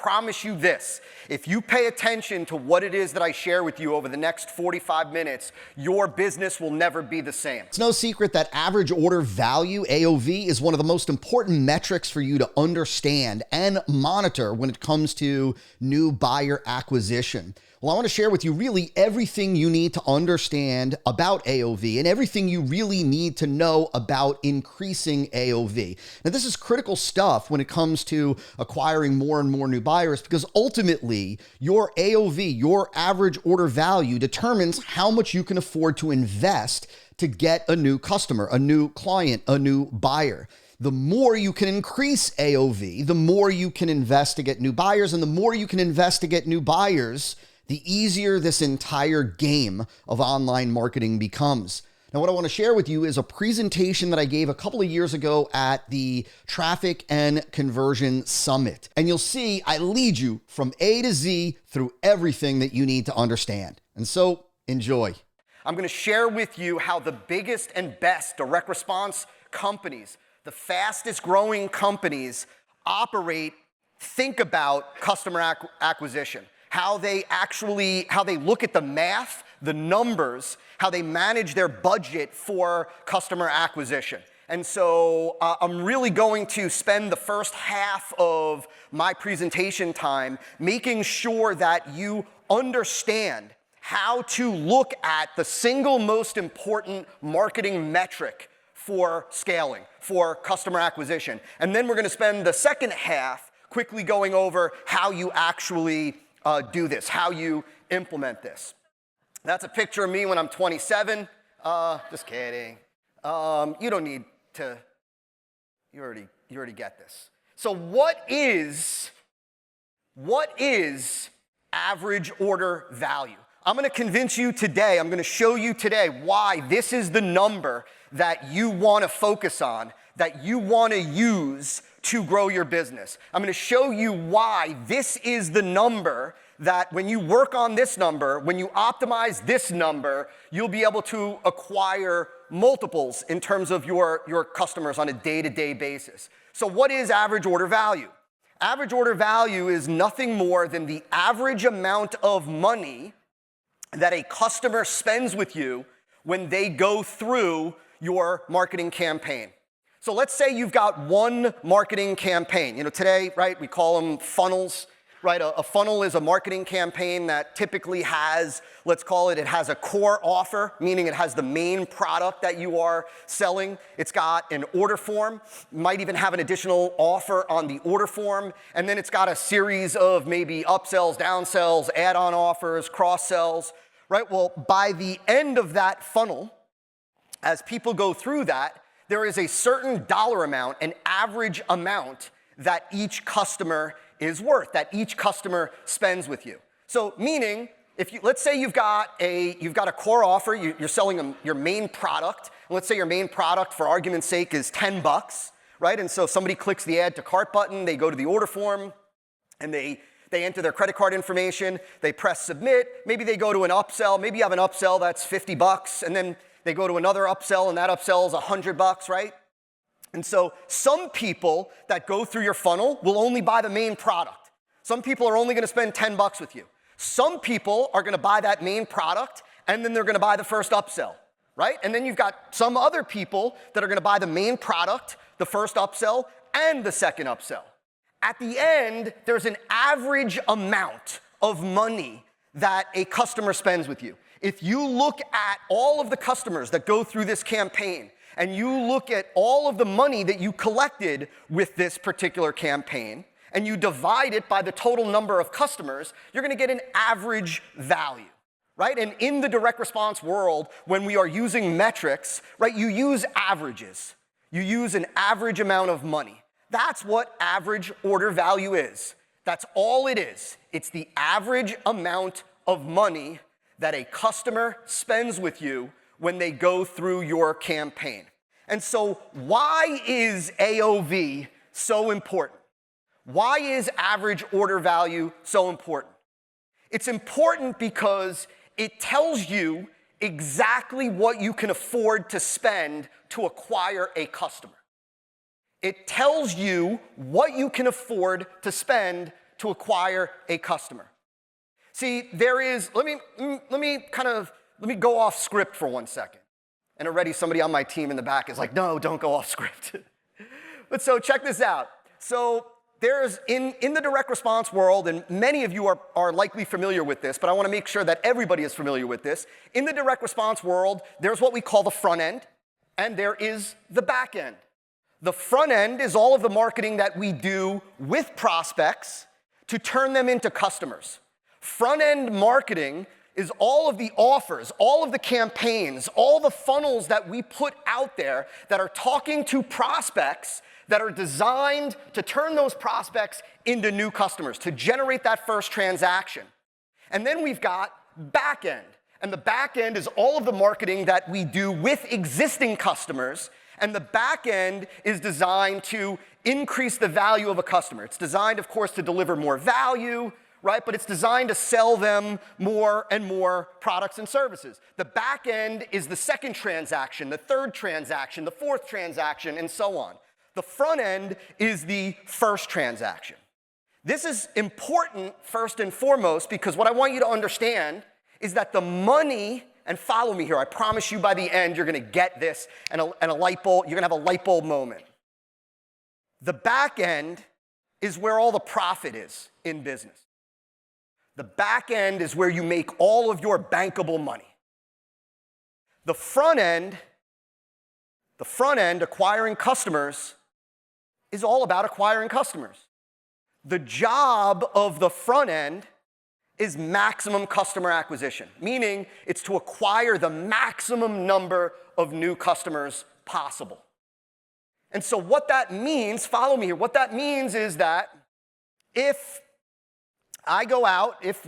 promise you this. If you pay attention to what it is that I share with you over the next 45 minutes, your business will never be the same. It's no secret that average order value, AOV, is one of the most important metrics for you to understand and monitor when it comes to new buyer acquisition. Well, I want to share with you really everything you need to understand about AOV and everything you really need to know about increasing AOV. Now, this is critical stuff when it comes to acquiring more and more new buyers, because ultimately your AOV, your average order value, determines how much you can afford to invest to get a new customer, a new client, a new buyer. The more you can increase AOV, the more you can invest to get new buyers, and the more you can invest to get new buyers, the easier this entire game of online marketing becomes. Now, what I want to share with you is a presentation that I gave a couple of years ago at the Traffic and Conversion Summit. And you'll see I lead you from A to Z through everything that you need to understand. And so, enjoy. I'm going to share with you how the biggest and best direct response companies, the fastest growing companies, operate, think about customer acquisition. How they look at the math, the numbers, how they manage their budget for customer acquisition. And so I'm really going to spend the first half of my presentation time making sure that you understand how to look at the single most important marketing metric for scaling, for customer acquisition. And then we're going to spend the second half quickly going over how you actually do this, how you implement this. That's a picture of me when I'm 27. Just kidding. You don't need to, you already get this. So what is average order value? I'm going to convince you today, I'm going to show you today why this is the number that you want to focus on, that you want to use to grow your business. I'm going to show you why this is the number that when you work on this number, when you optimize this number, you'll be able to acquire multiples in terms of your customers on a day-to-day basis. So what is average order value? Average order value is nothing more than the average amount of money that a customer spends with you when they go through your marketing campaign. So let's say you've got one marketing campaign. You know, today, right, we call them funnels, right? A funnel is a marketing campaign that typically has, let's call it, it has a core offer, meaning it has the main product that you are selling. It's got an order form, might even have an additional offer on the order form, and then it's got a series of maybe upsells, downsells, add-on offers, cross-sells, right? Well, by the end of that funnel, as people go through that, there is a certain dollar amount, an average amount that each customer is worth, that each customer spends with you. So meaning, let's say you've got a core offer, you're selling them your main product, and let's say your main product, for argument's sake, is $10, right? And so somebody clicks the add to cart button, they go to the order form, and they enter their credit card information, they press submit, maybe they go to an upsell, maybe you have an upsell that's $50, and then they go to another upsell, and that upsell is $100, right? And so some people that go through your funnel will only buy the main product. Some people are only going to spend $10 with you. Some people are going to buy that main product, and then they're going to buy the first upsell, right? And then you've got some other people that are going to buy the main product, the first upsell, and the second upsell. At the end, there's an average amount of money that a customer spends with you. If you look at all of the customers that go through this campaign, and you look at all of the money that you collected with this particular campaign, and you divide it by the total number of customers, you're going to get an average value, right? And in the direct response world, when we are using metrics, right, you use averages. You use an average amount of money. That's what average order value is. That's all it is. It's the average amount of money that a customer spends with you when they go through your campaign. And so why is AOV so important? Why is average order value so important? It's important because it tells you exactly what you can afford to spend to acquire a customer. It tells you what you can afford to spend to acquire a customer. See, let me go off script for 1 second. And already somebody on my team in the back is like, no, don't go off script. But so check this out. So there's, in the direct response world, and many of you are likely familiar with this, but I want to make sure that everybody is familiar with this. In the direct response world, there's what we call the front end, and there is the back end. The front end is all of the marketing that we do with prospects to turn them into customers. Front end marketing is all of the offers, all of the campaigns, all the funnels that we put out there that are talking to prospects that are designed to turn those prospects into new customers, to generate that first transaction. And then we've got back end. And the back end is all of the marketing that we do with existing customers. And the back end is designed to increase the value of a customer. It's designed, of course, to deliver more value, right? But it's designed to sell them more and more products and services. The back end is the second transaction, the third transaction, the fourth transaction, and so on. The front end is the first transaction. This is important first and foremost because what I want you to understand is that the money, and follow me here, I promise you by the end you're gonna get this and a light bulb, you're gonna have a light bulb moment. The back end is where all the profit is in business. The back end is where you make all of your bankable money. The front end, acquiring customers, is all about acquiring customers. The job of the front end is maximum customer acquisition, meaning it's to acquire the maximum number of new customers possible. And so what that means, follow me here, what that means is that if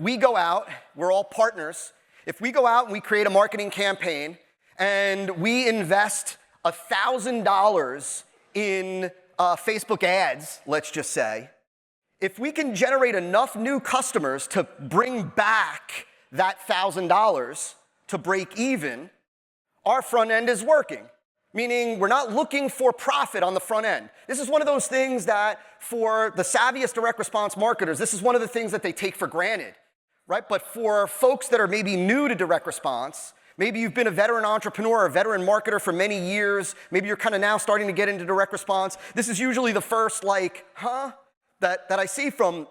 we go out, we're all partners, if we go out and we create a marketing campaign and we invest $1,000 in Facebook ads, let's just say, if we can generate enough new customers to bring back that $1,000 to break even, our front end is working. Meaning we're not looking for profit on the front end. This is one of those things that for the savviest direct response marketers, this is one of the things that they take for granted, right? But for folks that are maybe new to direct response, maybe you've been a veteran entrepreneur or a veteran marketer for many years, maybe you're kind of now starting to get into direct response, this is usually the first that I see from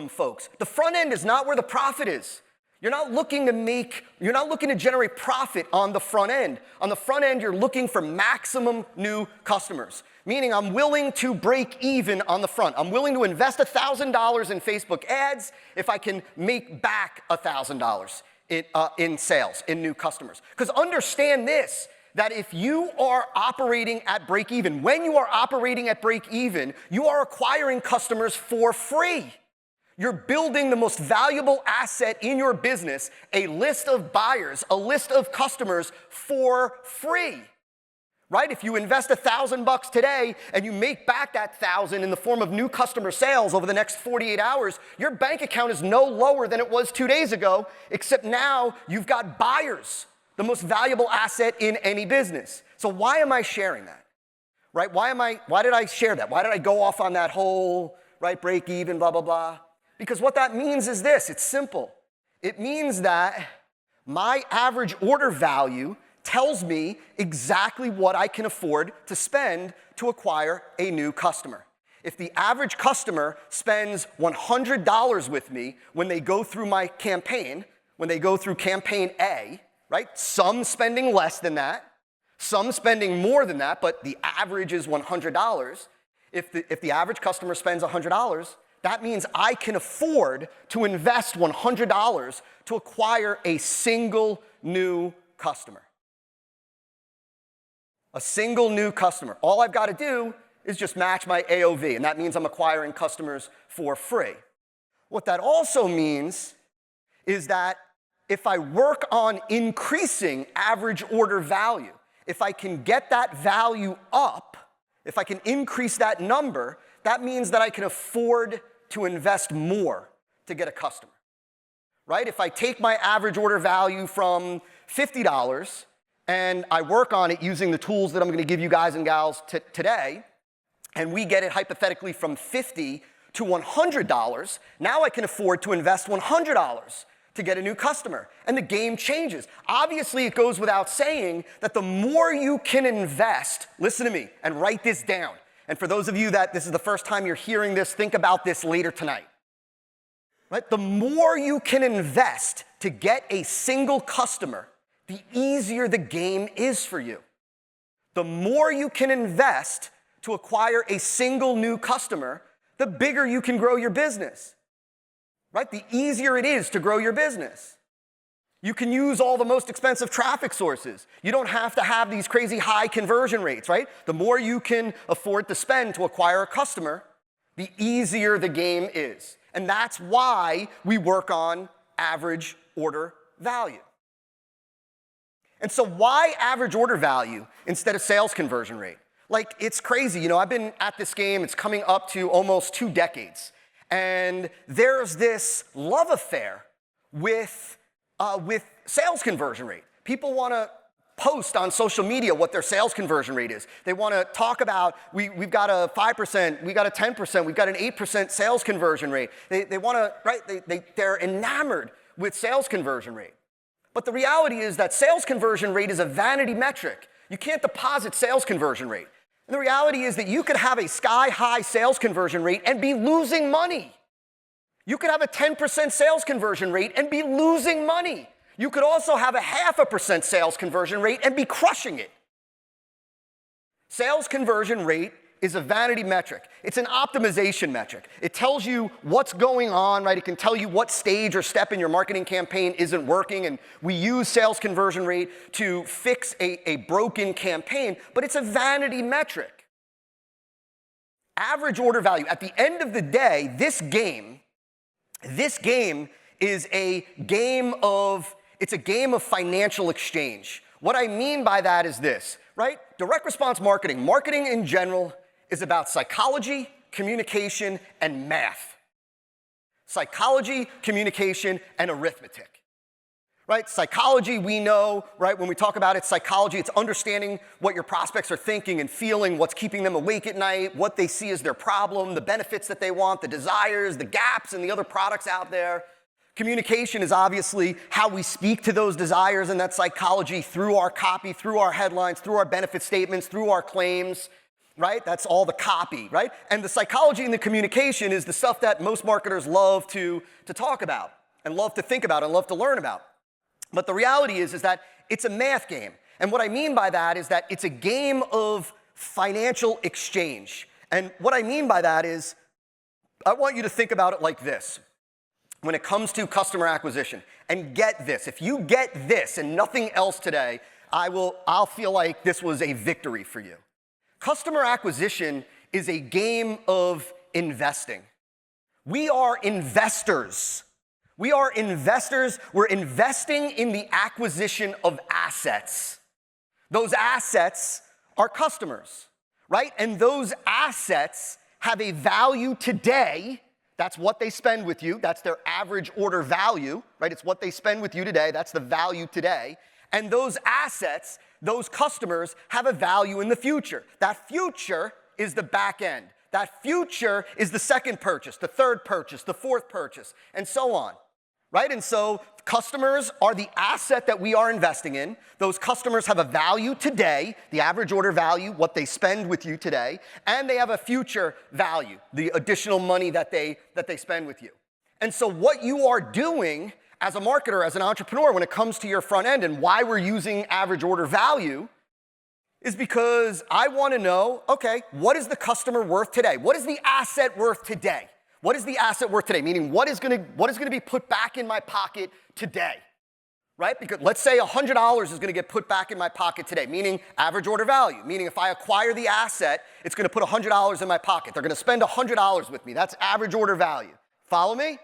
folks. The front end is not where the profit is. You're not looking to generate profit on the front end. On the front end, you're looking for maximum new customers. Meaning I'm willing to break even on the front. I'm willing to invest $1,000 in Facebook ads if I can make back $1,000 in sales, in new customers. Because understand this, that if you are operating at break even, when you are operating at break even, you are acquiring customers for free. You're building the most valuable asset in your business, a list of buyers, a list of customers for free, right? If you invest $1,000 today and you make back that 1,000 in the form of new customer sales over the next 48 hours, your bank account is no lower than it was 2 days ago, except now you've got buyers, the most valuable asset in any business. So why am I sharing that, right? Why did I share that? Why did I go off on that whole, right, break even, blah, blah, blah? Because what that means is this, it's simple. It means that my average order value tells me exactly what I can afford to spend to acquire a new customer. If the average customer spends $100 with me when they go through my campaign, when they go through campaign A, right? Some spending less than that, some spending more than that, but the average is $100. If the average customer spends $100, that means I can afford to invest $100 to acquire a single new customer. A single new customer. All I've got to do is just match my AOV, and that means I'm acquiring customers for free. What that also means is that if I work on increasing average order value, if I can get that value up, if I can increase that number, that means that I can afford to invest more to get a customer, right? If I take my average order value from $50 and I work on it using the tools that I'm going to give you guys and gals today, and we get it hypothetically from $50 to $100, now I can afford to invest $100 to get a new customer. And the game changes. Obviously, it goes without saying that the more you can invest, listen to me and write this down. And for those of you that this is the first time you're hearing this, think about this later tonight. Right? The more you can invest to get a single customer, the easier the game is for you. The more you can invest to acquire a single new customer, the bigger you can grow your business. Right? The easier it is to grow your business. You can use all the most expensive traffic sources. You don't have to have these crazy high conversion rates, right? The more you can afford to spend to acquire a customer, the easier the game is. And that's why we work on average order value. And so why average order value instead of sales conversion rate? Like, it's crazy. You know, I've been at this game, it's coming up to almost 2 decades. And there's this love affair with sales conversion rate. People want to post on social media what their sales conversion rate is. They want to talk about, we've got a 5%, we got a 10%, we've got an 8% sales conversion rate. They want to, right, they're enamored with sales conversion rate. But the reality is that sales conversion rate is a vanity metric. You can't deposit sales conversion rate. And the reality is that you could have a sky-high sales conversion rate and be losing money. You could have a 10% sales conversion rate and be losing money. You could also have a 0.5% sales conversion rate and be crushing it. Sales conversion rate is a vanity metric. It's an optimization metric. It tells you what's going on, right? It can tell you what stage or step in your marketing campaign isn't working, and we use sales conversion rate to fix a broken campaign, but it's a vanity metric. Average order value. At the end of the day, this game is a game of financial exchange. What I mean by that is this, right? Direct response marketing. Marketing in general is about psychology, communication, and math. Psychology, communication, and arithmetic. Right? Psychology, we know, right? When we talk about it, psychology, it's understanding what your prospects are thinking and feeling, what's keeping them awake at night, what they see as their problem, the benefits that they want, the desires, the gaps in the other products out there. Communication is obviously how we speak to those desires and that psychology through our copy, through our headlines, through our benefit statements, through our claims, right? That's all the copy, right? And the psychology and the communication is the stuff that most marketers love to talk about and love to think about and love to learn about. But the reality is that it's a math game. And what I mean by that is that it's a game of financial exchange. And what I mean by that is I want you to think about it like this. When it comes to customer acquisition, and get this, if you get this and nothing else today, I'll feel like this was a victory for you. Customer acquisition is a game of investing. We are investors. We are investors. We're investing in the acquisition of assets. Those assets are customers, right? And those assets have a value today. That's what they spend with you. That's their average order value, right? It's what they spend with you today. That's the value today. And those assets, those customers, have a value in the future. That future is the back end. That future is the second purchase, the third purchase, the fourth purchase, and so on, right? And so customers are the asset that we are investing in. Those customers have a value today, the average order value, what they spend with you today, and they have a future value, the additional money that they spend with you. And so what you are doing as a marketer, as an entrepreneur, when it comes to your front end and why we're using average order value is because I want to know, okay, what is the customer worth today? What is the asset worth today? What is the asset worth today? Meaning, what is going to be put back in my pocket today, right? Because let's say $100 is going to get put back in my pocket today, meaning average order value. Meaning, if I acquire the asset, it's going to put $100 in my pocket. They're going to spend $100 with me. That's average order value. Follow me?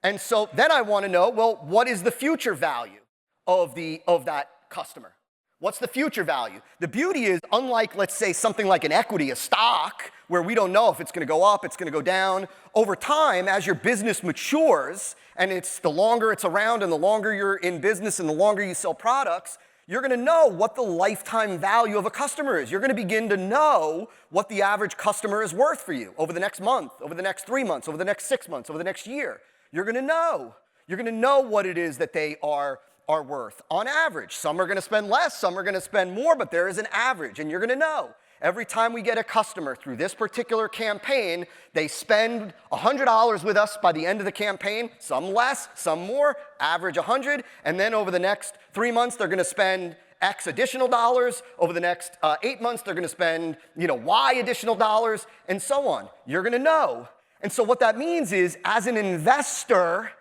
And so then I want to know, well, what is the future value of that customer? What's the future value? The beauty is, unlike, let's say, something like an equity, a stock, where we don't know if it's going to go up, it's going to go down, over time, as your business matures, and it's the longer it's around and the longer you're in business and the longer you sell products, You're gonna know what the lifetime value of a customer is. You're gonna begin to know what the average customer is worth for you over the next month, over the next 3 months, over the next 6 months, over the next year. You're gonna know. You're gonna know what it is that they are worth on average. Some are gonna spend less, some are gonna spend more, but there is an average, and you're gonna know. Every time we get a customer through this particular campaign, they spend $100 with us by the end of the campaign, some less, some more, average 100, and then over the next 3 months, they're gonna spend X additional dollars. Over the next 8 months, they're gonna spend, Y additional dollars, and so on. You're gonna know. And so what that means is, as an investor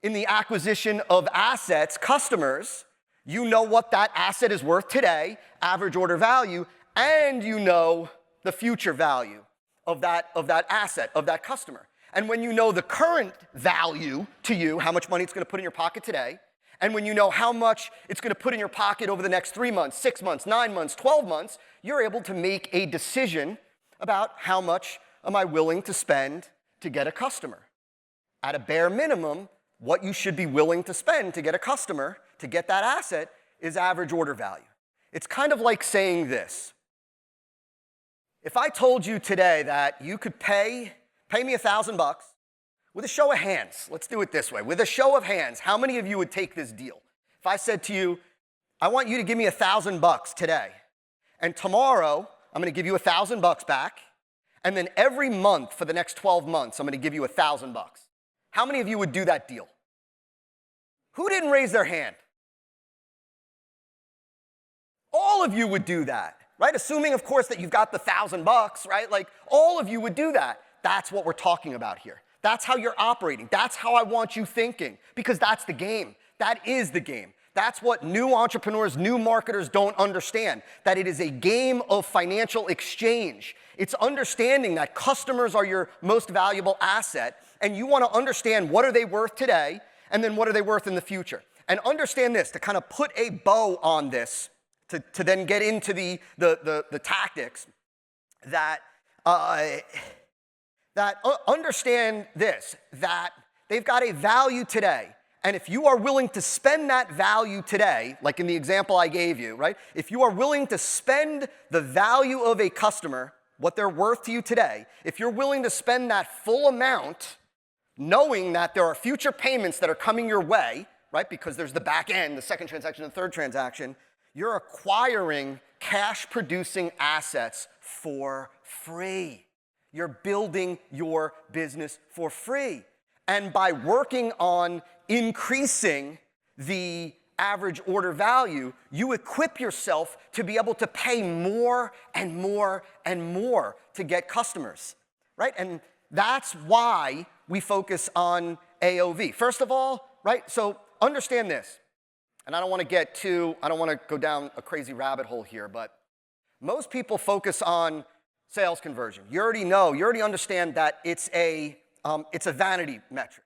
in the acquisition of assets, customers, you know what that asset is worth today, average order value, and you know the future value of that asset, of that customer. And when you know the current value to you, how much money it's gonna put in your pocket today, and when you know how much it's gonna put in your pocket over the next 3 months, 6 months, 9 months, 12 months, you're able to make a decision about how much am I willing to spend to get a customer. At a bare minimum, what you should be willing to spend to get a customer, to get that asset, is average order value. It's kind of like saying this. If I told you today that you could pay me $1,000 with a show of hands, let's do it this way. With a show of hands, how many of you would take this deal? If I said to you, I want you to give me $1,000 today, and tomorrow I'm gonna give you $1,000 back, and then every month for the next 12 months, I'm gonna give you $1,000. How many of you would do that deal? Who didn't raise their hand? All of you would do that. Right? Assuming, of course, that you've got the $1,000, right? Like, all of you would do that. That's what we're talking about here. That's how you're operating. That's how I want you thinking, because that's the game. That is the game. That's what new entrepreneurs, new marketers don't understand, that it is a game of financial exchange. It's understanding that customers are your most valuable asset, and you want to understand what are they worth today, and then what are they worth in the future. And understand this, to kind of put a bow on this, to then get into the tactics, that understand this, that they've got a value today. And if you are willing to spend that value today, like in the example I gave you, right? If you are willing to spend the value of a customer, what they're worth to you today, if you're willing to spend that full amount, knowing that there are future payments that are coming your way, right? Because there's the back end, the second transaction, the third transaction, you're acquiring cash-producing assets for free. You're building your business for free. And by working on increasing the average order value, you equip yourself to be able to pay more and more and more to get customers, right? And that's why we focus on AOV. First of all, right, so understand this. And I don't want to go down a crazy rabbit hole here, but most people focus on sales conversion. You already understand that it's a vanity metric,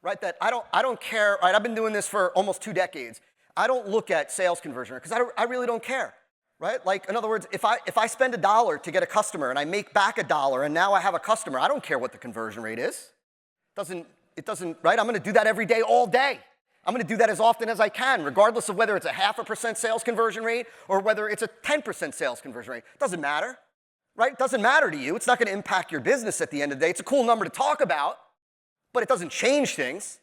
right? That I don't care, right? I've been doing this for almost 2 decades. I don't look at sales conversion because I really don't care, right? Like, in other words, if I spend $1 to get a customer and I make back $1 and now I have a customer, I don't care what the conversion rate is. It doesn't, right? I'm going to do that every day, all day. I'm going to do that as often as I can, regardless of whether it's a 0.5% sales conversion rate or whether it's a 10% sales conversion rate. It doesn't matter, right? It doesn't matter to you. It's not going to impact your business at the end of the day. It's a cool number to talk about, but it doesn't change things.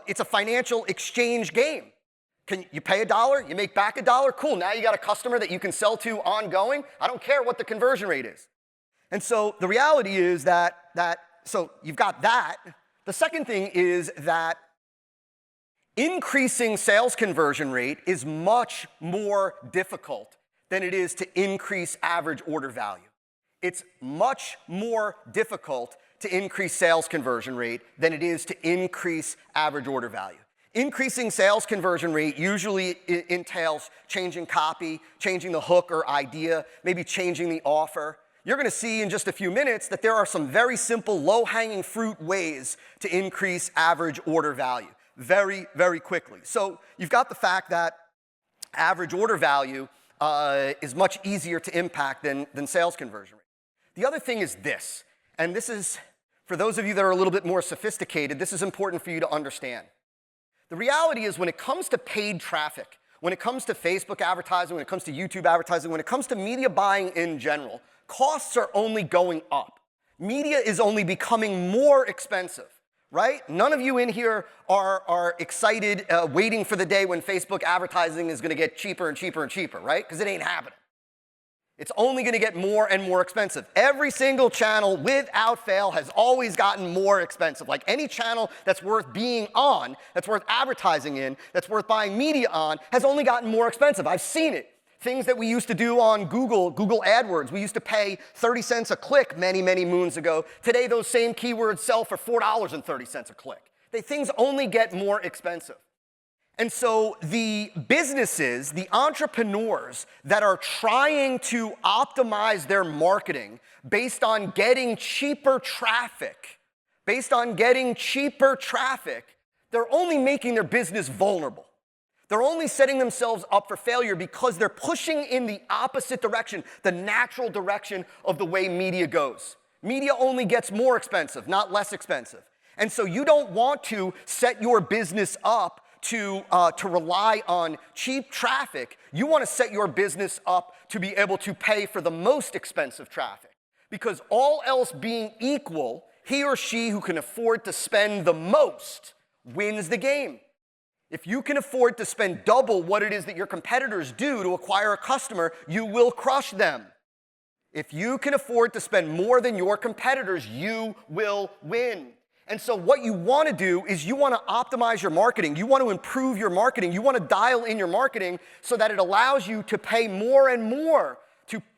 It's a financial exchange game. You pay $1, you make back $1, cool. Now you got a customer that you can sell to ongoing. I don't care what the conversion rate is. And so the reality is so you've got that. The second thing is that increasing sales conversion rate is much more difficult than it is to increase average order value. It's much more difficult to increase sales conversion rate than it is to increase average order value. Increasing sales conversion rate usually entails changing copy, changing the hook or idea, maybe changing the offer. You're going to see in just a few minutes that there are some very simple, low-hanging fruit ways to increase average order value very, very quickly. So you've got the fact that average order value is much easier to impact than sales conversion rate. The other thing is this, and this is, for those of you that are a little bit more sophisticated, this is important for you to understand. The reality is when it comes to paid traffic, When it comes to Facebook advertising, when it comes to YouTube advertising, when it comes to media buying in general, costs are only going up. Media is only becoming more expensive, right? None of you in here are excited, waiting for the day when Facebook advertising is going to get cheaper and cheaper and cheaper, right? Because it ain't happening. It's only going to get more and more expensive. Every single channel, without fail, has always gotten more expensive. Like any channel that's worth being on, that's worth advertising in, that's worth buying media on, has only gotten more expensive. I've seen it. Things that we used to do on Google AdWords, we used to pay 30 cents a click many, many moons ago. Today, those same keywords sell for $4.30 a click. Things only get more expensive. And so the businesses, the entrepreneurs that are trying to optimize their marketing based on getting cheaper traffic, they're only making their business vulnerable. They're only setting themselves up for failure because they're pushing in the opposite direction, the natural direction of the way media goes. Media only gets more expensive, not less expensive. And so you don't want to set your business up to rely on cheap traffic. You want to set your business up to be able to pay for the most expensive traffic. Because all else being equal, he or she who can afford to spend the most wins the game. If you can afford to spend double what it is that your competitors do to acquire a customer, you will crush them. If you can afford to spend more than your competitors, you will win. And so what you want to do is you want to optimize your marketing. You want to improve your marketing. You want to dial in your marketing so that it allows you to pay more and more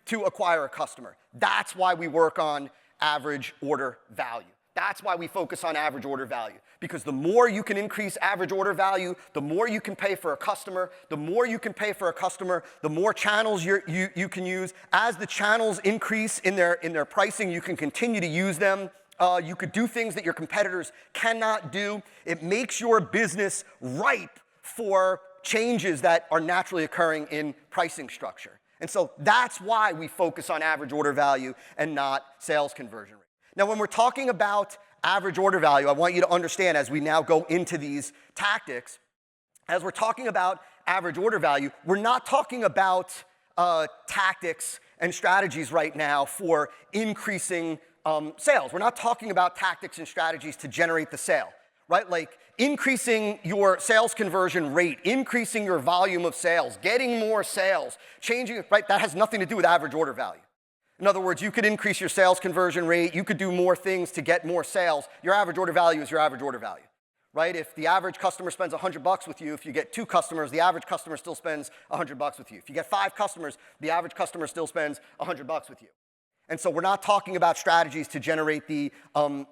to acquire a customer. That's why we work on average order value. That's why we focus on average order value. Because the more you can increase average order value, the more you can pay for a customer. The more you can pay for a customer, the more channels you can use. As the channels increase in their pricing, you can continue to use them. You could do things that your competitors cannot do. It makes your business ripe for changes that are naturally occurring in pricing structure. And so that's why we focus on average order value and not sales conversion rate. Now, when we're talking about average order value, I want you to understand as we now go into these tactics, as we're talking about average order value, we're not talking about tactics and strategies right now for increasing sales. We're not talking about tactics and strategies to generate the sale, right? Like increasing your sales conversion rate, increasing your volume of sales, getting more sales, changing, right? That has nothing to do with average order value. In other words, you could increase your sales conversion rate, you could do more things to get more sales. Your average order value is your average order value, right? If the average customer spends $100 with you, if you get 2 customers, the average customer still spends $100 with you. If you get 5 customers, the average customer still spends $100 with you. And so we're not talking about strategies to generate the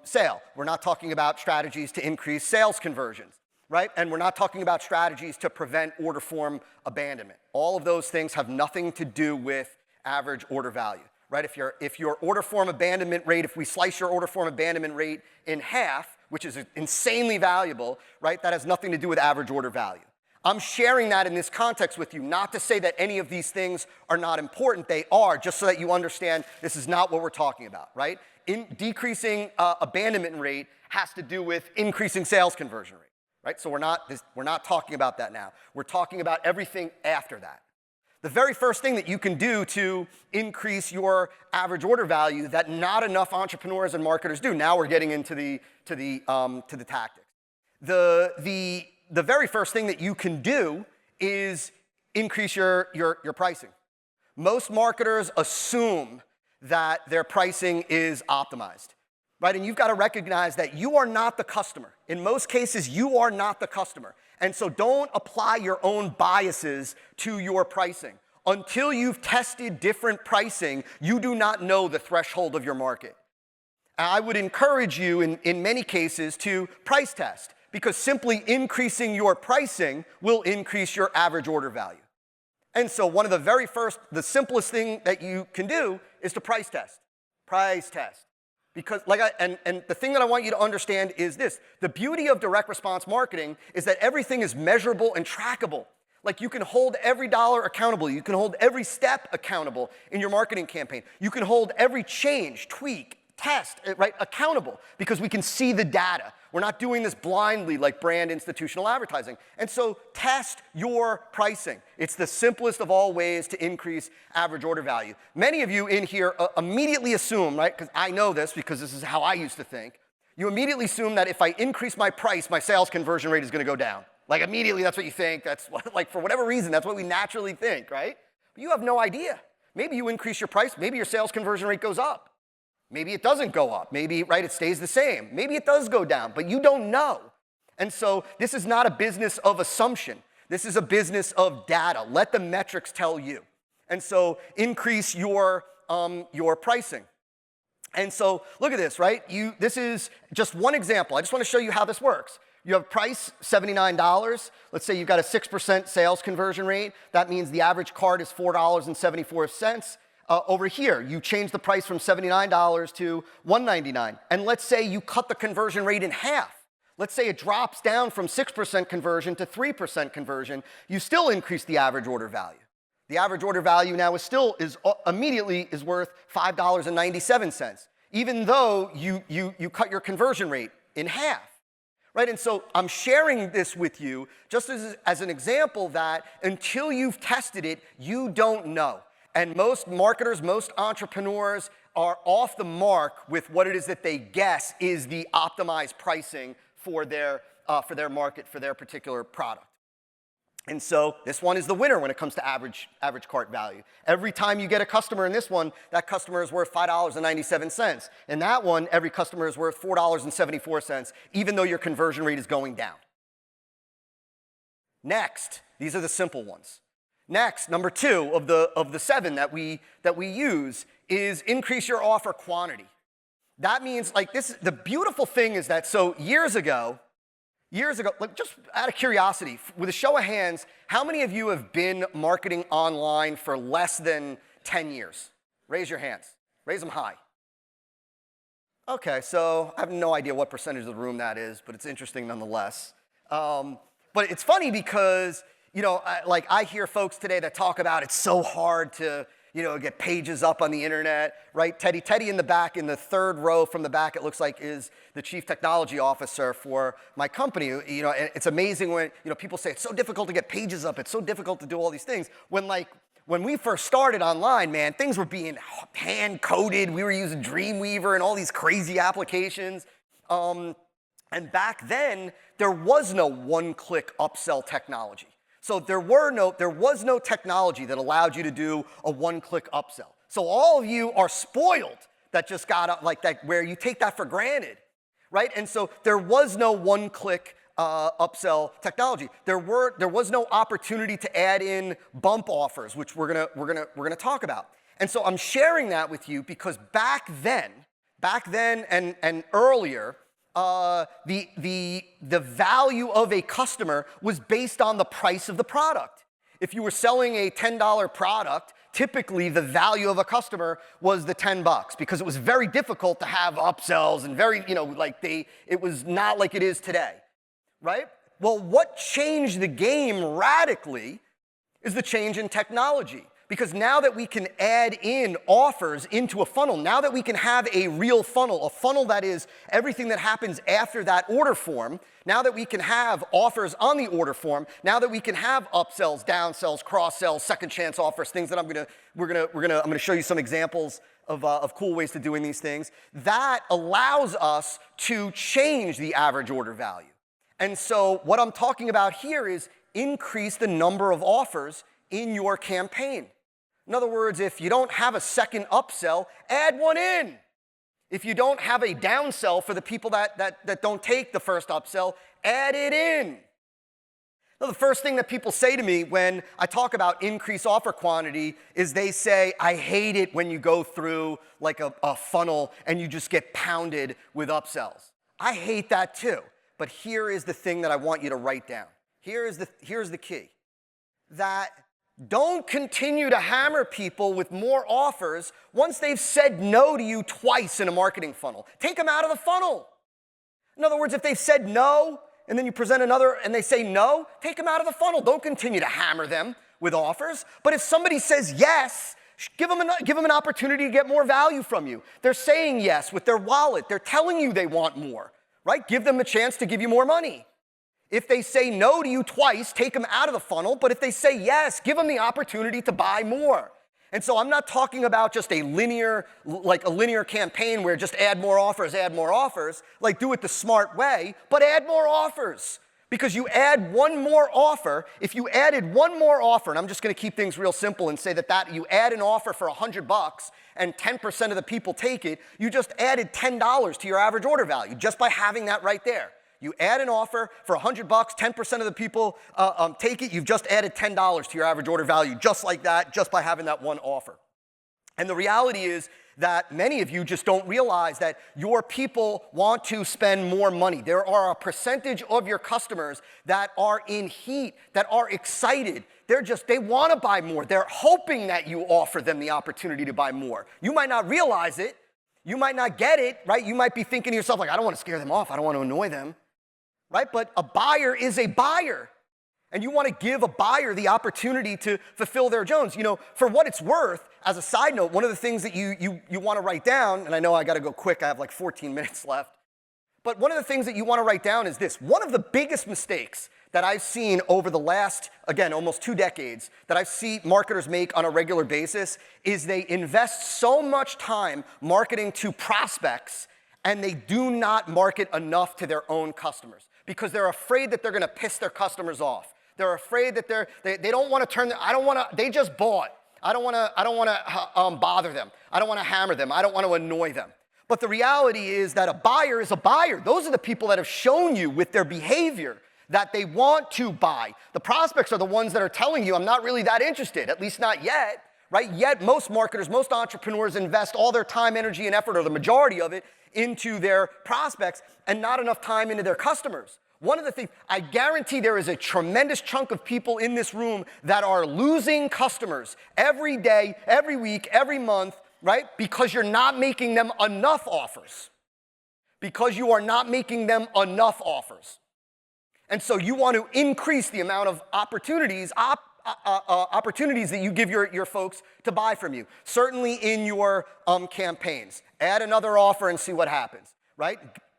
sale. We're not talking about strategies to increase sales conversions, right? And we're not talking about strategies to prevent order form abandonment. All of those things have nothing to do with average order value. Right? If your order form abandonment rate, if we slice your order form abandonment rate in half, which is insanely valuable, right? That has nothing to do with average order value. I'm sharing that in this context with you, not to say that any of these things are not important. They are, just so that you understand this is not what we're talking about, right? Decreasing abandonment rate has to do with increasing sales conversion rate, right? So we're not talking about that now. We're talking about everything after that. The very first thing that you can do to increase your average order value that not enough entrepreneurs and marketers do. Now we're getting into the tactics. The very first thing that you can do is increase your pricing. Most marketers assume that their pricing is optimized, right? And you've got to recognize that you are not the customer. In most cases, you are not the customer. And so don't apply your own biases to your pricing. Until you've tested different pricing, you do not know the threshold of your market. I would encourage you in many cases to price test, because simply increasing your pricing will increase your average order value. And so one of the simplest thing that you can do is to price test. Price test. Because and the thing that I want you to understand is this. The beauty of direct response marketing is that everything is measurable and trackable. Like you can hold every dollar accountable. You can hold every step accountable in your marketing campaign. You can hold every change, tweak, test, right, accountable because we can see the data. We're not doing this blindly like brand institutional advertising. And so test your pricing. It's the simplest of all ways to increase average order value. Many of you in here immediately assume, right, because I know this because this is how I used to think, you immediately assume that if I increase my price, my sales conversion rate is going to go down. Like immediately that's what you think. That's what, like for whatever reason, that's what we naturally think, right? But you have no idea. Maybe you increase your price, maybe your sales conversion rate goes up. Maybe it doesn't go up. Maybe, right, it stays the same. Maybe it does go down, but you don't know. And so this is not a business of assumption. This is a business of data. Let the metrics tell you. And so increase your pricing. And so look at this, right? This is just one example. I just want to show you how this works. You have price, $79. Let's say you've got a 6% sales conversion rate. That means the average cart is $4.74. Over here, you change the price from $79 to $199. And let's say you cut the conversion rate in half. Let's say it drops down from 6% conversion to 3% conversion. You still increase the average order value. The average order value now is immediately worth $5.97, even though you cut your conversion rate in half. Right? And so I'm sharing this with you just as an example that until you've tested it, you don't know. And most marketers, most entrepreneurs are off the mark with what it is that they guess is the optimized pricing for their market, for their particular product. And so this one is the winner when it comes to average cart value. Every time you get a customer in this one, that customer is worth $5.97. In that one, every customer is worth $4.74, even though your conversion rate is going down. Next, these are the simple ones. Next, number 2 of the 7 that we use is increase your offer quantity. That means like this. The beautiful thing is that so years ago, like just out of curiosity, with a show of hands, how many of you have been marketing online for less than 10 years? Raise your hands. Raise them high. Okay, so I have no idea what percentage of the room that is, but it's interesting nonetheless. But it's funny because I hear folks today that talk about it's so hard to, get pages up on the internet, right? Teddy in the back, in the third row from the back, it looks like is the chief technology officer for my company. And it's amazing when, people say it's so difficult to get pages up. It's so difficult to do all these things. When we first started online, man, things were being hand-coded. We were using Dreamweaver and all these crazy applications. And back then, there was no one-click upsell technology. So there was no technology that allowed you to do a one-click upsell. So all of you are spoiled that just got like that, where you take that for granted, right? And so there was no one-click upsell technology. There was no opportunity to add in bump offers, which we're gonna talk about. And so I'm sharing that with you because back then and earlier, the value of a customer was based on the price of the product. If you were selling a $10 product, typically the value of a customer was the $10 because it was very difficult to have upsells and it was not like it is today, right? Well, what changed the game radically is the change in technology. Because now that we can add in offers into a funnel, now that we can have a real funnel, a funnel that is everything that happens after that order form, now that we can have offers on the order form, now that we can have upsells, downsells, cross-sells, second chance offers, things that I'm gonna show you some examples of cool ways to doing these things, that allows us to change the average order value. And so what I'm talking about here is increase the number of offers in your campaign. In other words, if you don't have a second upsell, add one in. If you don't have a downsell for the people that don't take the first upsell, add it in. Now, the first thing that people say to me when I talk about increased offer quantity is they say, I hate it when you go through like a funnel and you just get pounded with upsells. I hate that too. But here is the thing that I want you to write down. Here's the key. That don't continue to hammer people with more offers once they've said no to you twice in a marketing funnel. Take them out of the funnel. In other words, if they've said no, and then you present another and they say no, take them out of the funnel. Don't continue to hammer them with offers. But if somebody says yes, give them an opportunity to get more value from you. They're saying yes with their wallet. They're telling you they want more, right? Give them a chance to give you more money. If they say no to you twice, take them out of the funnel. But if they say yes, give them the opportunity to buy more. And so I'm not talking about just a linear campaign where just add more offers, like do it the smart way, but add more offers. Because you add one more offer, if you added one more offer, and I'm just gonna keep things real simple and say that you add an offer for $100 and 10% of the people take it, you just added $10 to your average order value just by having that right there. You add an offer for $100, 10% of the people take it, you've just added $10 to your average order value, just like that, just by having that one offer. And the reality is that many of you just don't realize that your people want to spend more money. There are a percentage of your customers that are in heat, that are excited. They want to buy more. They're hoping that you offer them the opportunity to buy more. You might not realize it. You might not get it, right? You might be thinking to yourself, like, I don't want to scare them off. I don't want to annoy them. Right? But a buyer is a buyer. And you want to give a buyer the opportunity to fulfill their Jones. You know, for what it's worth, as a side note, one of the things that you want to write down, and I know I got to go quick, I have like 14 minutes left, but one of the things that you want to write down is this. One of the biggest mistakes that I've seen over the last, again, almost 2 decades, that I see marketers make on a regular basis is they invest so much time marketing to prospects and they do not market enough to their own customers. Because they're afraid that they're going to piss their customers off. They're afraid that they don't want to turn. They just bought. I don't want to bother them. I don't want to hammer them. I don't want to annoy them. But the reality is that a buyer is a buyer. Those are the people that have shown you with their behavior that they want to buy. The prospects are the ones that are telling you, I'm not really that interested, at least not yet. Right? Yet most marketers, most entrepreneurs invest all their time, energy, and effort, or the majority of it, into their prospects and not enough time into their customers. One of the things, I guarantee there is a tremendous chunk of people in this room that are losing customers every day, every week, every month, right? Because you're not making them enough offers. Because you are not making them enough offers. And so you want to increase the amount of opportunities that you give your folks to buy from you. Certainly in your campaigns. Add another offer and see what happens, right?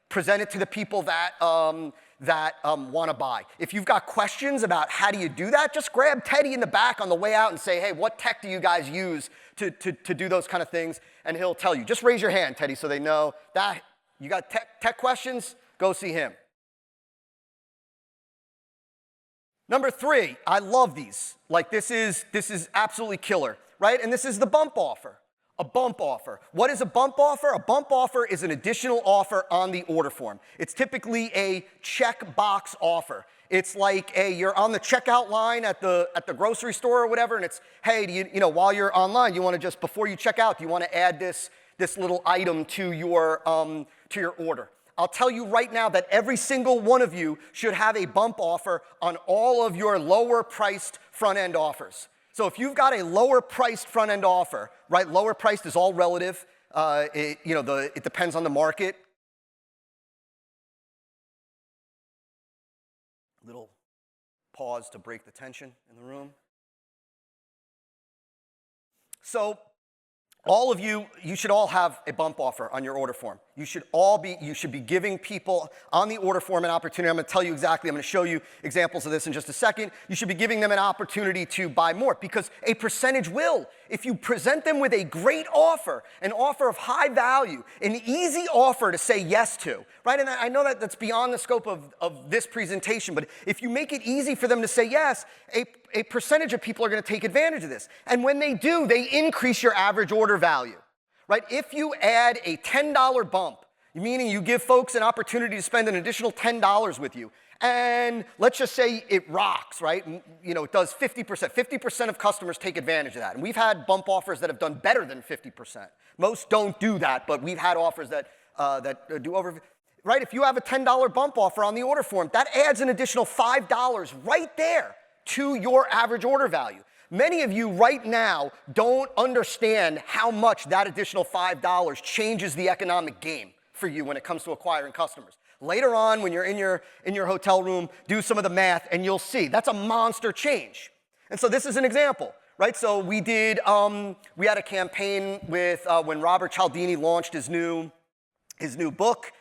Present it to the people that want to buy. If you've got questions about how do you do that, just grab Teddy in the back on the way out and say, hey, what tech do you guys use to do those kind of things? And he'll tell you. Just raise your hand, Teddy, so they know that you got tech questions, go see him. Number 3, I love these. Like this is absolutely killer, right? And this is the bump offer. A bump offer. What is a bump offer? A bump offer is an additional offer on the order form. It's typically a checkbox offer. It's like you're on the checkout line at the grocery store or whatever, and it's, hey, do you know, while you're online, you want to just, before you check out, do you want to add this little item to your order? I'll tell you right now that every single one of you should have a bump offer on all of your lower priced front-end offers. So if you've got a lower priced front-end offer, right, lower priced is all relative. It depends on the market. Little pause to break the tension in the room. So all of you should all have a bump offer on your order form. You should be giving people on the order form an opportunity. I'm going to tell you exactly, I'm going to show you examples of this in just a second. You should be giving them an opportunity to buy more because a percentage will. If you present them with a great offer, an offer of high value, an easy offer to say yes to, right? And I know that that's beyond the scope of this presentation, but if you make it easy for them to say yes, a percentage of people are going to take advantage of this. And when they do, they increase your average order value. Right? If you add a $10 bump, meaning you give folks an opportunity to spend an additional $10 with you, and let's just say it rocks, right? You know, it does 50%. 50% of customers take advantage of that. And we've had bump offers that have done better than 50%. Most don't do that, but we've had offers that do over, right? If you have a $10 bump offer on the order form, that adds an additional $5 right there to your average order value. Many of you right now don't understand how much that additional $5 changes the economic game for you when it comes to acquiring customers. Later on, when you're in your hotel room, do some of the math and you'll see that's a monster change. And so this is an example, right? So we had a campaign with when Robert Cialdini launched his new book.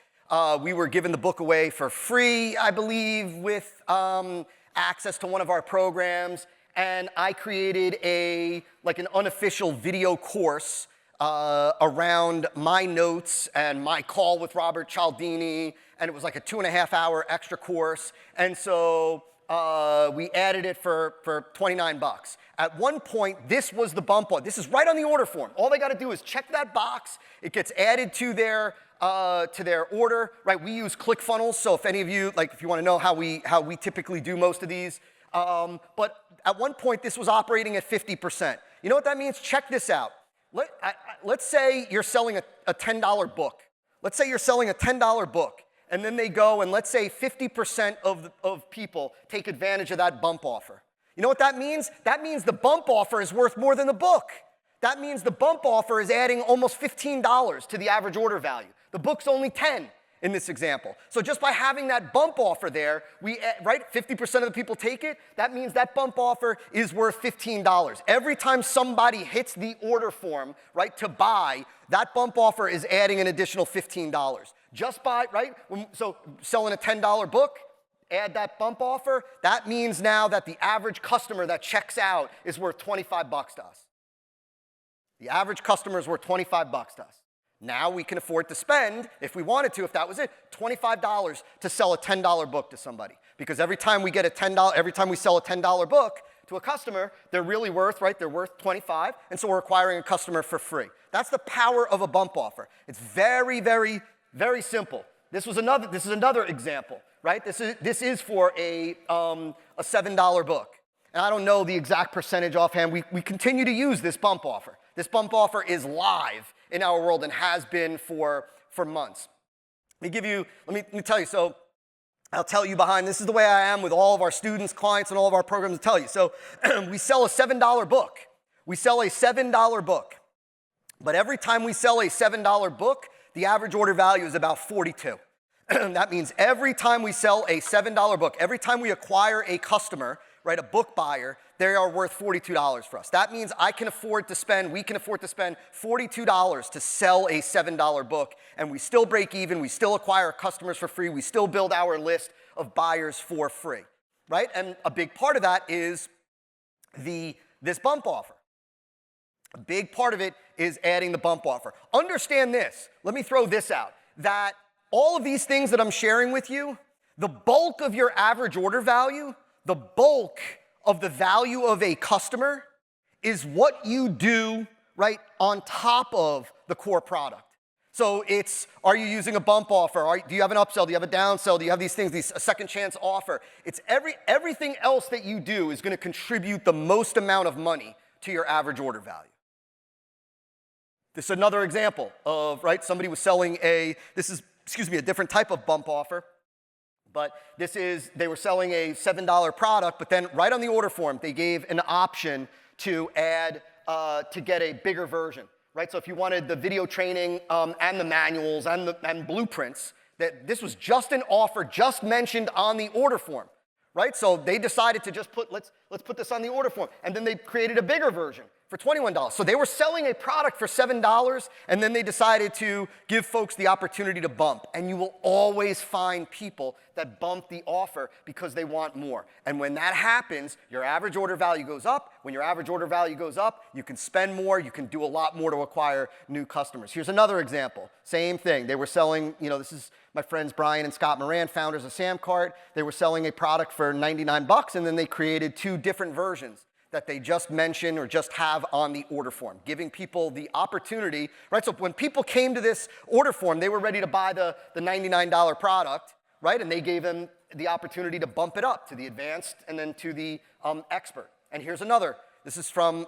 we were giving the book away for free, I believe, with access to one of our programs. And I created an unofficial video course around my notes and my call with Robert Cialdini, and it was like a 2.5-hour extra course. And so we added it for $29. At one point, this was the bump on. This is right on the order form. All they got to do is check that box. It gets added to their order. Right? We use ClickFunnels, so if any of you if you want to know how we typically do most of these. But at one point, this was operating at 50%. You know what that means? Check this out. Let's say you're selling a $10 book. Let's say you're selling a $10 book, and then they go and let's say 50% of people take advantage of that bump offer. You know what that means? That means the bump offer is worth more than the book. That means the bump offer is adding almost $15 to the average order value. The book's only 10 in this example. So just by having that bump offer there, 50% of the people take it, that means that bump offer is worth $15. Every time somebody hits the order form, to buy, that bump offer is adding an additional $15. Just by, so selling a $10 book, add that bump offer, that means now that the average customer that checks out is worth $25 to us. The average customer is worth $25 to us. Now we can afford to spend, if we wanted to, if that was it, $25 to sell a $10 book to somebody. Because every time we sell a $10 book to a customer, they're really worth, they're worth $25, and so we're acquiring a customer for free. That's the power of a bump offer. It's very, very, very simple. This is another example, This is for a $7 book. And I don't know the exact percentage offhand. We continue to use this bump offer. This bump offer is live in our world and has been for months. Let me tell you, so I'll tell you this is the way I am with all of our students, clients, and all of our programs to tell you. So we sell a $7 book. We sell a $7 book. But every time we sell a $7 book, the average order value is about 42. That means every time we sell a $7 book, every time we acquire a customer, a book buyer, they are worth $42 for us. That means we can afford to spend $42 to sell a $7 book, and we still break even, we still acquire customers for free, we still build our list of buyers for free, And a big part of that is this bump offer. A big part of it is adding the bump offer. Understand this, let me throw this out, that all of these things that I'm sharing with you, the bulk of your average order value, the bulk of the value of a customer is what you do on top of the core product. So are you using a bump offer? Do you have an upsell? Do you have a downsell? Do you have these things, a second chance offer? It's everything else that you do is going to contribute the most amount of money to your average order value. This is another example of, somebody was selling a different type of bump offer. But they were selling a $7 product, but then right on the order form, they gave an option to add, to get a bigger version, So if you wanted the video training and the manuals and blueprints, this was just an offer just mentioned on the order form, So they decided to just let's put this on the order form. And then they created a bigger version for $21. So they were selling a product for $7, and then they decided to give folks the opportunity to bump. And you will always find people that bump the offer because they want more. And when that happens, your average order value goes up. When your average order value goes up, you can spend more, you can do a lot more to acquire new customers. Here's another example. Same thing. They were selling, this is my friends Brian and Scott Moran, founders of Samcart. They were selling a product for $99, and then they created 2 different versions that they just mention or just have on the order form, giving people the opportunity, So when people came to this order form, they were ready to buy the $99 product, And they gave them the opportunity to bump it up to the advanced and then to the expert. And here's another. This is from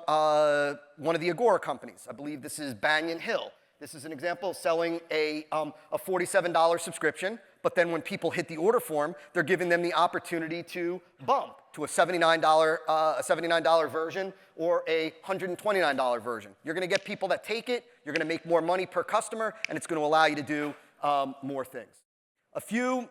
one of the Agora companies. I believe this is Banyan Hill. This is an example of selling a $47 subscription, but then when people hit the order form, they're giving them the opportunity to bump to a $79 version or a $129 version. You're going to get people that take it, you're going to make more money per customer, and it's going to allow you to do more things. A few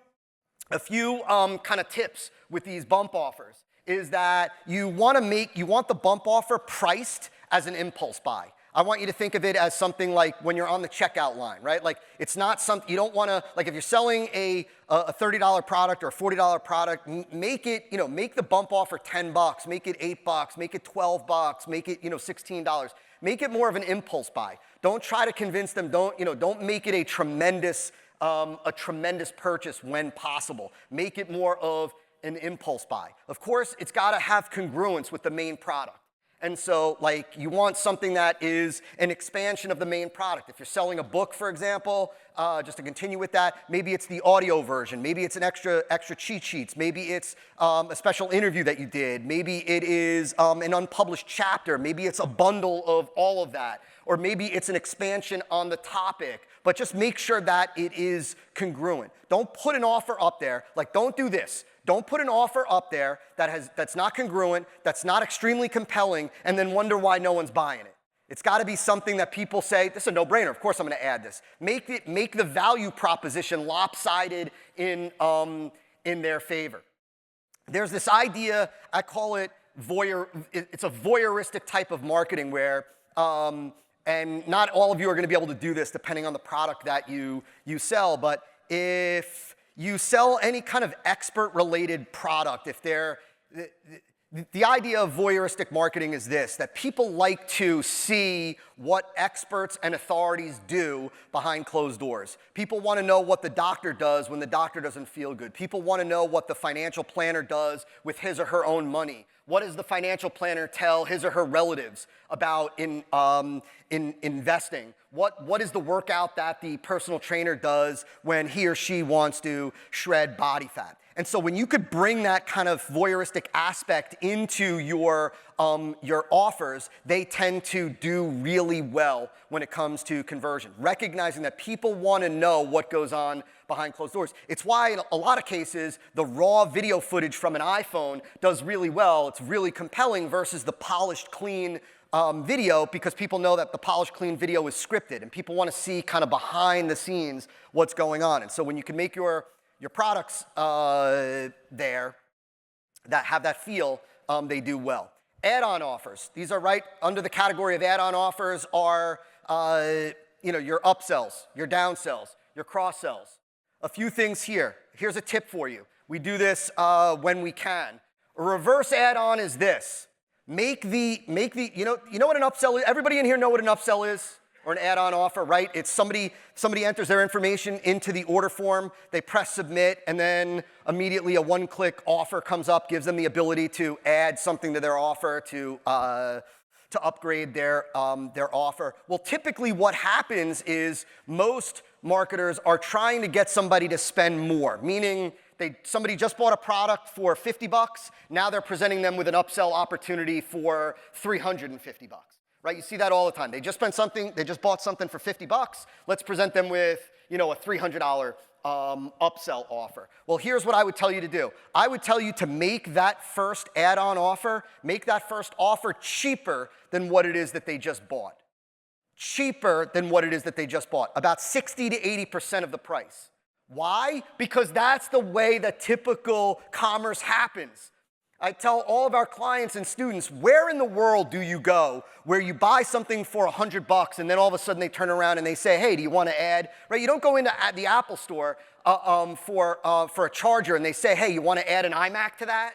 kind of tips with these bump offers is that you want the bump offer priced as an impulse buy. I want you to think of it as something like when you're on the checkout line, right? Like it's not something, you don't want to, like if you're selling a $30 product or a $40 product, make it, make the bump offer $10, make it $8, make it $12, make it, $16. Make it more of an impulse buy. Don't try to convince them, don't make it a tremendous purchase when possible. Make it more of an impulse buy. Of course, it's got to have congruence with the main product. And so, you want something that is an expansion of the main product. If you're selling a book, for example, just to continue with that, maybe it's the audio version. Maybe it's an extra cheat sheets. Maybe it's a special interview that you did. Maybe it is an unpublished chapter. Maybe it's a bundle of all of that. Or maybe it's an expansion on the topic. But just make sure that it is congruent. Don't put an offer up there. Don't do this. Don't put an offer up there that's not congruent, that's not extremely compelling, and then wonder why no one's buying it. It's got to be something that people say, this is a no-brainer, of course I'm going to add this. Make the value proposition lopsided in their favor. There's this idea, I call it it's a voyeuristic type of marketing where, and not all of you are going to be able to do this depending on the product that you sell, but if you sell any kind of expert-related product, the idea of voyeuristic marketing is this, that people like to see what experts and authorities do behind closed doors. People want to know what the doctor does when the doctor doesn't feel good. People want to know what the financial planner does with his or her own money. What does the financial planner tell his or her relatives about in investing? What is the workout that the personal trainer does when he or she wants to shred body fat? And so when you could bring that kind of voyeuristic aspect into your offers, they tend to do really well when it comes to conversion, recognizing that people want to know what goes on behind closed doors. It's why in a lot of cases, the raw video footage from an iPhone does really well. It's really compelling versus the polished, clean video, because people know that the polished, clean video is scripted, and people want to see kind of behind the scenes what's going on. And so when you can make your products there that have that feel, they do well. Add-on offers. These are right under the category of add-on offers are your upsells, your downsells, your cross-sells. A few things here. Here's a tip for you. We do this when we can. A reverse add-on is this. Make the you know what an upsell is? Everybody in here know what an upsell is? Or an add-on offer, right? It's somebody enters their information into the order form, they press submit, and then immediately a one-click offer comes up, gives them the ability to add something to their offer to upgrade their offer. Well, typically what happens is most marketers are trying to get somebody to spend more, meaning somebody just bought a product for $50, now they're presenting them with an upsell opportunity for $350. Right? You see that all the time. They just bought something for $50. Let's present them with, a $300 upsell offer. Well, here's what I would tell you to do. I would tell you to make that first add-on offer, make that first offer cheaper than what it is that they just bought. Cheaper than what it is that they just bought. About 60 to 80% of the price. Why? Because that's the way that typical commerce happens. I tell all of our clients and students, where in the world do you go where you buy something for $100 and then all of a sudden they turn around and they say, hey, do you want to add? Right? You don't go into the Apple store for a charger and they say, hey, you want to add an iMac to that?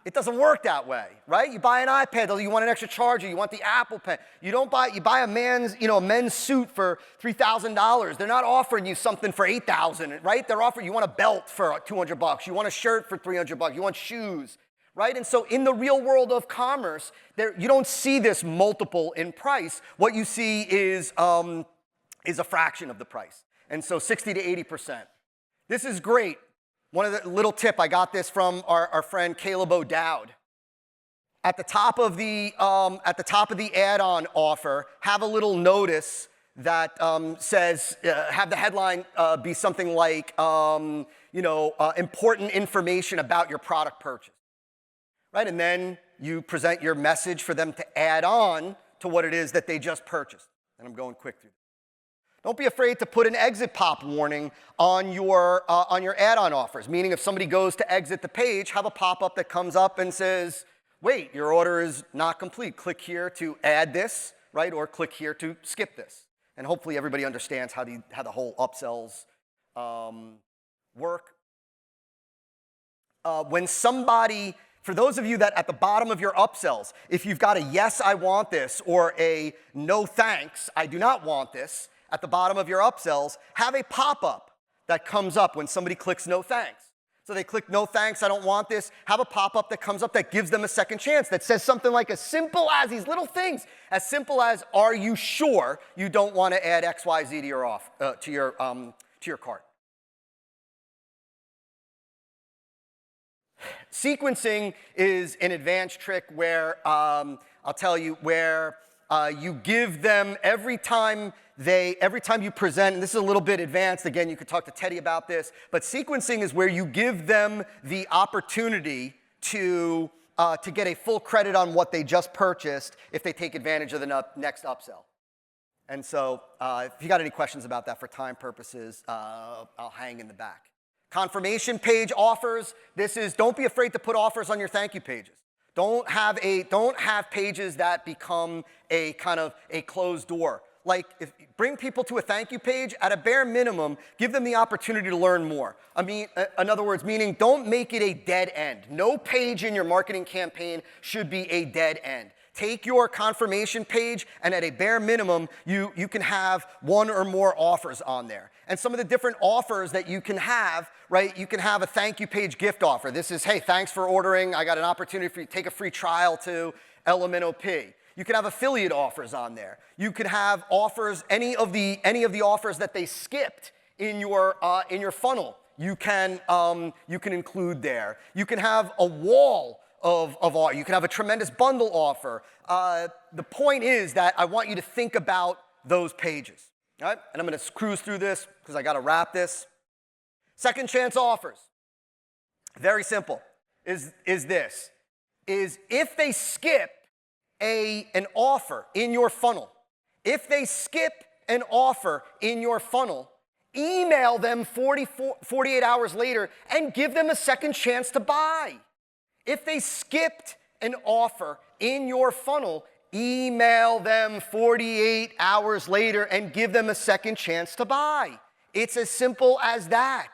It doesn't work that way, right? You buy an iPad, you want an extra charger, you want the Apple Pen. You buy a men's suit for $3,000. They're not offering you something for $8,000, right? They're offering, you want a belt for $200, you want a shirt for $300, you want shoes, right? And so in the real world of commerce, you don't see this multiple in price. What you see is a fraction of the price. And so 60 to 80%. This is great. One of the little tip, I got this from our friend Caleb O'Dowd. At the top of the add-on offer, have a little notice that says, have the headline be something like, important information about your product purchase, right? And then you present your message for them to add on to what it is that they just purchased. And I'm going quick through. Don't be afraid to put an exit pop warning on your add-on offers, meaning if somebody goes to exit the page, have a pop-up that comes up and says, wait, your order is not complete. Click here to add this, right? Or click here to skip this. And hopefully everybody understands how the whole upsells work. When somebody, for those of you that at the bottom of your upsells, if you've got a yes, I want this, or a no thanks, I do not want this, at the bottom of your upsells, have a pop-up that comes up when somebody clicks no thanks. So they click no thanks, I don't want this, have a pop-up that comes up that gives them a second chance, that says something like as simple as these little things, as simple as, are you sure you don't want to add XYZ to your cart? Sequencing is an advanced trick where, I'll tell you, where you give them every time you present, and this is a little bit advanced, again, you could talk to Teddy about this, but sequencing is where you give them the opportunity to get a full credit on what they just purchased if they take advantage of the next upsell. And so if you got any questions about that for time purposes, I'll hang in the back. Confirmation page offers, don't be afraid to put offers on your thank you pages. Don't have pages that become a kind of a closed door. Like, bring people to a thank you page, at a bare minimum, give them the opportunity to learn more. I mean, in other words, meaning don't make it a dead end. No page in your marketing campaign should be a dead end. Take your confirmation page, and at a bare minimum, you can have one or more offers on there. And some of the different offers that you can have, right? You can have a thank you page gift offer. This is, hey, thanks for ordering. I got an opportunity for you to take a free trial to Element OP. You can have affiliate offers on there. You could have offers, any of the offers that they skipped in your funnel. You can include there. You can have a wall of you can have a tremendous bundle offer. The point is that I want you to think about those pages. All right? And I'm going to cruise through this because I got to wrap this. Second chance offers. Very simple. Is if they skip an offer in your funnel, if they skip an offer in your funnel, email them 48 hours later and give them a second chance to buy. If they skipped an offer in your funnel, email them 48 hours later and give them a second chance to buy. It's as simple as that.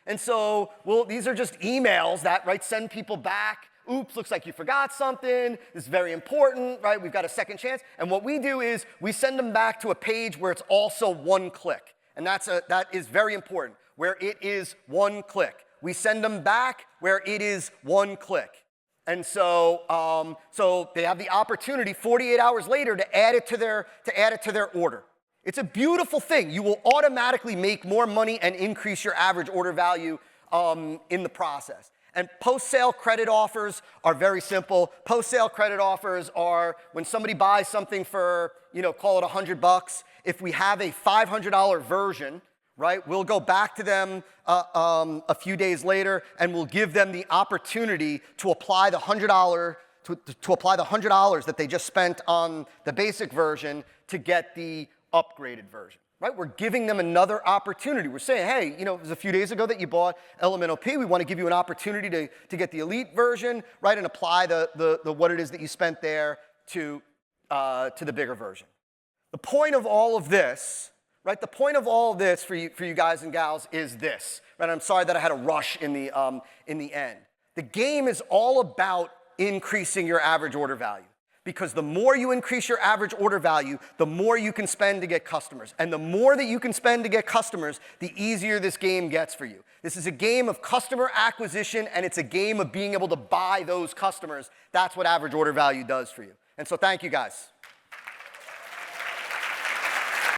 And so, these are just emails that, right, send people back. Oops, looks like you forgot something. This is very important, right? We've got a second chance. And what we do is we send them back to a page where it's also one click. And that is very important, where it is one click. We send them back where it is one click. And so, they have the opportunity 48 hours later to add it to their order. It's a beautiful thing. You will automatically make more money and increase your average order value in the process. And post-sale credit offers are very simple. Post-sale credit offers are when somebody buys something for, call it $100. If we have a $500 version, right, we'll go back to them a few days later, and we'll give them the opportunity to apply the $100 to apply the $100 that they just spent on the basic version to get the upgraded version. Right? We're giving them another opportunity. We're saying, hey, it was a few days ago that you bought Element OP. We want to give you an opportunity to get the elite version, right, and apply the what it is that you spent there to the bigger version. The point of all of this, right? The point of all of this for you guys and gals is this. Right? I'm sorry that I had a rush in the end. The game is all about increasing your average order value. Because the more you increase your average order value, the more you can spend to get customers. And the more that you can spend to get customers, the easier this game gets for you. This is a game of customer acquisition, and it's a game of being able to buy those customers. That's what average order value does for you. And so thank you, guys.